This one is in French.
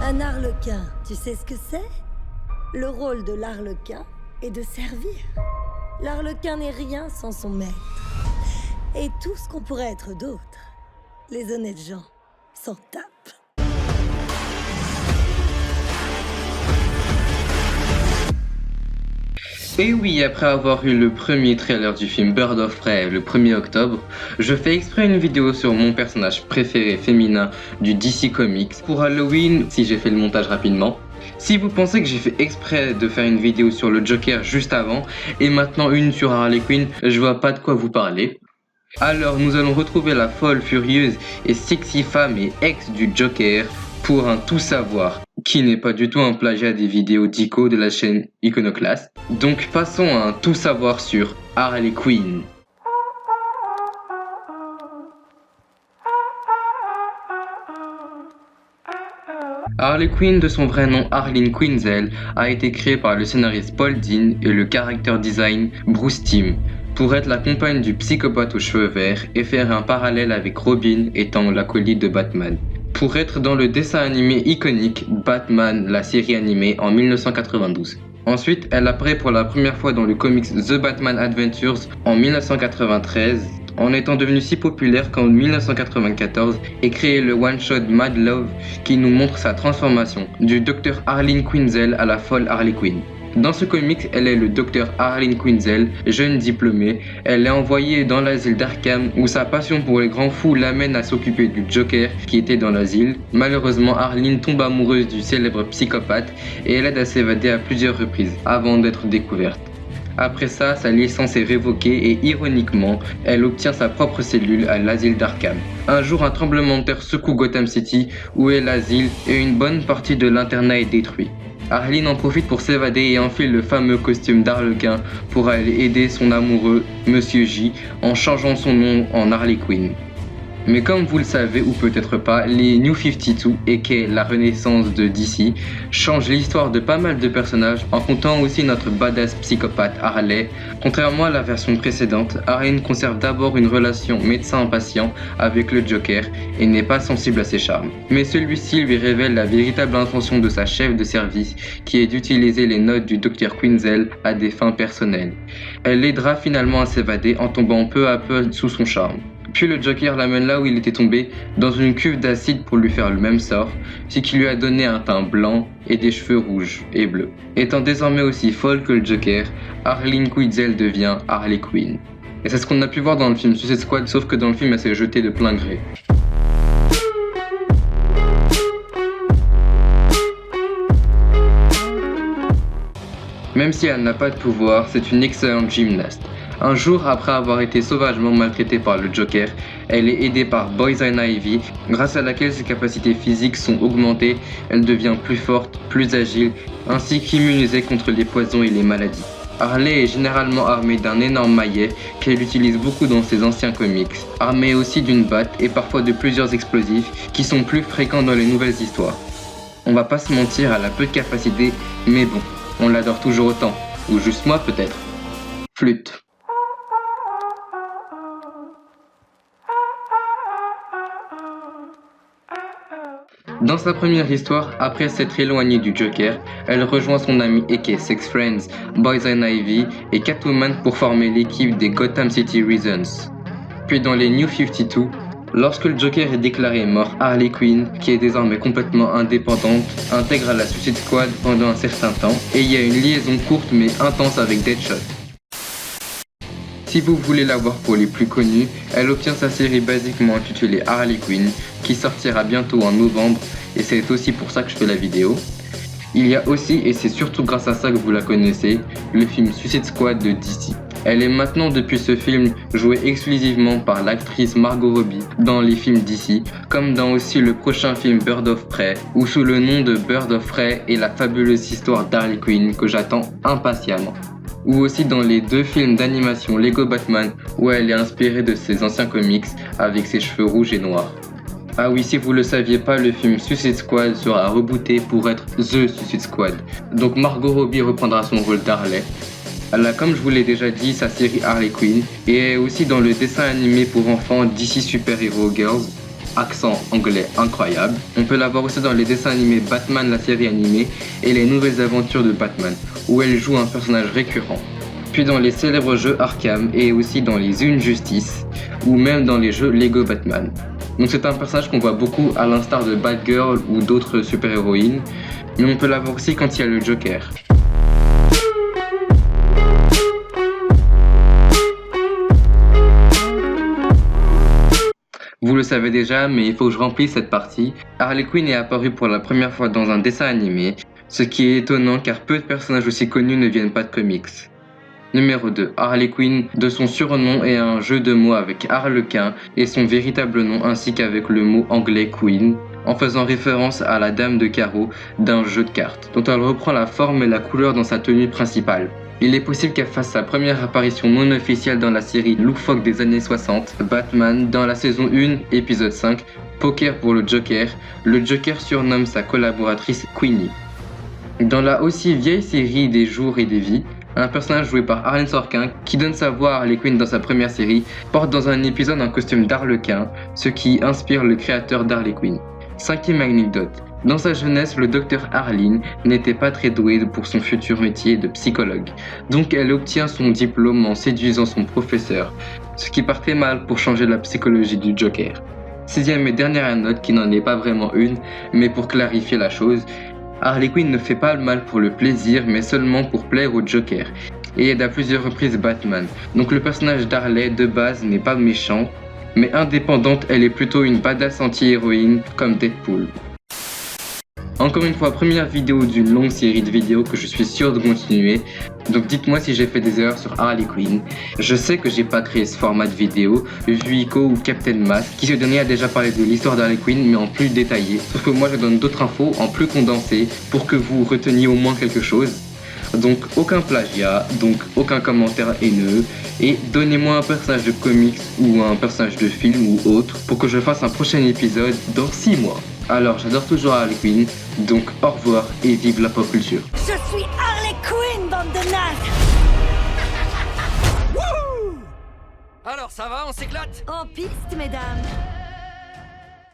Un arlequin, tu sais ce que c'est? Le rôle de l'arlequin est de servir. L'arlequin n'est rien sans son maître. Et tout ce qu'on pourrait être d'autre. Les honnêtes gens s'en tapent. Et oui, après avoir eu le premier trailer du film Birds of Prey le 1er octobre, je fais exprès une vidéo sur mon personnage préféré féminin du DC Comics pour Halloween, si j'ai fait le montage rapidement. Si vous pensez que j'ai fait exprès de faire une vidéo sur le Joker juste avant et maintenant une sur Harley Quinn, je vois pas de quoi vous parler. Alors nous allons retrouver la folle, furieuse et sexy femme et ex du Joker pour un tout savoir, qui n'est pas du tout un plagiat des vidéos d'Ico de la chaîne Iconoclast. Donc passons à un tout savoir sur Harley Quinn. Harley Quinn, de son vrai nom Harleen Quinzel, a été créée par le scénariste Paul Dini et le character design Bruce Timm, pour être la compagne du psychopathe aux cheveux verts et faire un parallèle avec Robin étant l'acolyte de Batman. Pour être dans le dessin animé iconique Batman, la série animée en 1992. Ensuite, elle apparaît pour la première fois dans le comics The Batman Adventures en 1993, en étant devenue si populaire qu'en 1994 est créé le one-shot Mad Love qui nous montre sa transformation du Dr Harleen Quinzel à la folle Harley Quinn. Dans ce comics, elle est le Dr Harleen Quinzel, jeune diplômée. Elle est envoyée dans l'asile d'Arkham où sa passion pour les grands fous l'amène à s'occuper du Joker qui était dans l'asile. Malheureusement, Harleen tombe amoureuse du célèbre psychopathe et elle aide à s'évader à plusieurs reprises avant d'être découverte. Après ça, sa licence est révoquée et ironiquement, elle obtient sa propre cellule à l'asile d'Arkham. Un jour, un tremblement de terre secoue Gotham City où est l'asile et une bonne partie de l'internat est détruit. Harleen en profite pour s'évader et enfile le fameux costume d'Arlequin pour aller aider son amoureux, Monsieur J, en changeant son nom en Harley Quinn. Mais comme vous le savez ou peut-être pas, les New 52, aka la renaissance de DC, changent l'histoire de pas mal de personnages en comptant aussi notre badass psychopathe Harley. Contrairement à la version précédente, Harley conserve d'abord une relation médecin-patient avec le Joker et n'est pas sensible à ses charmes. Mais celui-ci lui révèle la véritable intention de sa chef de service qui est d'utiliser les notes du Dr Quinzel à des fins personnelles. Elle l'aidera finalement à s'évader en tombant peu à peu sous son charme. Puis le Joker l'amène là où il était tombé, dans une cuve d'acide pour lui faire le même sort, ce qui lui a donné un teint blanc et des cheveux rouges et bleus. Étant désormais aussi folle que le Joker, Harleen Quinzel devient Harley Quinn. Et c'est ce qu'on a pu voir dans le film Suicide Squad, sauf que dans le film elle s'est jetée de plein gré. Même si elle n'a pas de pouvoir, c'est une excellente gymnaste. Un jour, après avoir été sauvagement maltraitée par le Joker, elle est aidée par Poison Ivy, grâce à laquelle ses capacités physiques sont augmentées, elle devient plus forte, plus agile, ainsi qu'immunisée contre les poisons et les maladies. Harley est généralement armée d'un énorme maillet qu'elle utilise beaucoup dans ses anciens comics, armée aussi d'une batte et parfois de plusieurs explosifs qui sont plus fréquents dans les nouvelles histoires. On va pas se mentir, elle a peu de capacité, mais bon, on l'adore toujours autant, ou juste moi peut-être. Flûte. Dans sa première histoire, après s'être éloignée du Joker, elle rejoint son ami aka Sex Friends, Poison Ivy et Catwoman pour former l'équipe des Gotham City Reasons. Puis dans les New 52, lorsque le Joker est déclaré mort, Harley Quinn, qui est désormais complètement indépendante, intègre la Suicide Squad pendant un certain temps et il y a une liaison courte mais intense avec Deadshot. Si vous voulez la voir pour les plus connus, elle obtient sa série basiquement intitulée Harley Quinn, qui sortira bientôt en novembre, et c'est aussi pour ça que je fais la vidéo. Il y a aussi, et c'est surtout grâce à ça que vous la connaissez, le film Suicide Squad de DC. Elle est maintenant depuis ce film jouée exclusivement par l'actrice Margot Robbie dans les films DC, comme dans aussi le prochain film Birds of Prey, ou sous le nom de Birds of Prey et la fabuleuse histoire d'Harley Quinn que j'attends impatiemment. Ou aussi dans les deux films d'animation Lego Batman où elle est inspirée de ses anciens comics avec ses cheveux rouges et noirs. Ah oui, si vous le saviez pas, le film Suicide Squad sera rebooté pour être The Suicide Squad. Donc Margot Robbie reprendra son rôle d'Harley. Elle a, comme je vous l'ai déjà dit, sa série Harley Quinn et est aussi dans le dessin animé pour enfants DC Super Hero Girls. accent anglais incroyable. On peut la voir aussi dans les dessins animés Batman, la série animée, et les nouvelles aventures de Batman, où elle joue un personnage récurrent. Puis dans les célèbres jeux Arkham et aussi dans les Injustice, ou même dans les jeux Lego Batman. Donc c'est un personnage qu'on voit beaucoup à l'instar de Batgirl ou d'autres super-héroïnes, mais on peut la voir aussi quand il y a le Joker. Vous le savez déjà, mais il faut que je remplisse cette partie. Harley Quinn est apparue pour la première fois dans un dessin animé, ce qui est étonnant car peu de personnages aussi connus ne viennent pas de comics. Numéro 2. Harley Quinn, de son surnom et un jeu de mots avec Harlequin et son véritable nom ainsi qu'avec le mot anglais Queen, en faisant référence à la dame de carreau d'un jeu de cartes, dont elle reprend la forme et la couleur dans sa tenue principale. Il est possible qu'elle fasse sa première apparition non officielle dans la série loufoque des années 60, Batman, dans la saison 1, épisode 5, Poker pour le Joker surnomme sa collaboratrice Queenie. Dans la aussi vieille série des jours et des vies, un personnage joué par Aaron Sorkin, qui donne sa voix à Harley Quinn dans sa première série, porte dans un épisode un costume d'Arlequin, ce qui inspire le créateur d'Harley Quinn. 5e anecdote. Dans sa jeunesse, le docteur Arline n'était pas très doué pour son futur métier de psychologue. Donc elle obtient son diplôme en séduisant son professeur, ce qui partait mal pour changer la psychologie du Joker. 6e et dernière note qui n'en est pas vraiment une, mais pour clarifier la chose, Harley Quinn ne fait pas le mal pour le plaisir, mais seulement pour plaire au Joker, et aide à plusieurs reprises Batman. Donc le personnage d'Harley de base n'est pas méchant, mais indépendante, elle est plutôt une badass anti-héroïne comme Deadpool. Encore une fois, première vidéo d'une longue série de vidéos que je suis sûr de continuer, donc dites-moi si j'ai fait des erreurs sur Harley Quinn. Je sais que j'ai pas créé ce format de vidéo, vu Ico ou Captain Matt, qui ce dernier a déjà parlé de l'histoire d'Harley Quinn mais en plus détaillé, sauf que moi je donne d'autres infos en plus condensées pour que vous reteniez au moins quelque chose. Donc aucun plagiat, donc aucun commentaire haineux, et donnez-moi un personnage de comics ou un personnage de film ou autre pour que je fasse un prochain épisode dans 6 mois. Alors j'adore toujours Harley Quinn, donc au revoir et vive la pop culture. Je suis Harley Quinn, bande de nazes. Wouhou! Alors ça va, on s'éclate? En piste, mesdames.